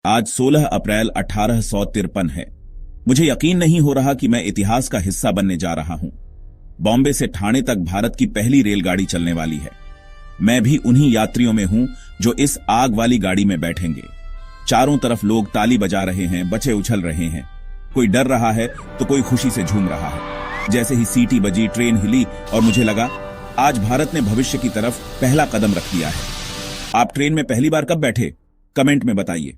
आज 16 अप्रैल 1853 है। मुझे यकीन नहीं हो रहा कि मैं इतिहास का हिस्सा बनने जा रहा हूं। बॉम्बे से ठाणे तक भारत की पहली रेलगाड़ी चलने वाली है। मैं भी उन्हीं यात्रियों में हूं जो इस आग वाली गाड़ी में बैठेंगे। चारों तरफ लोग ताली बजा रहे हैं, बच्चे उछल रहे हैं। कोई डर रहा है तो कोई खुशी से झूम रहा है। जैसे ही सीटी बजी, ट्रेन हिली और मुझे लगा आज भारत ने भविष्य की तरफ पहला कदम रख दिया है। आप ट्रेन में पहली बार कब बैठे? कमेंट में बताइए।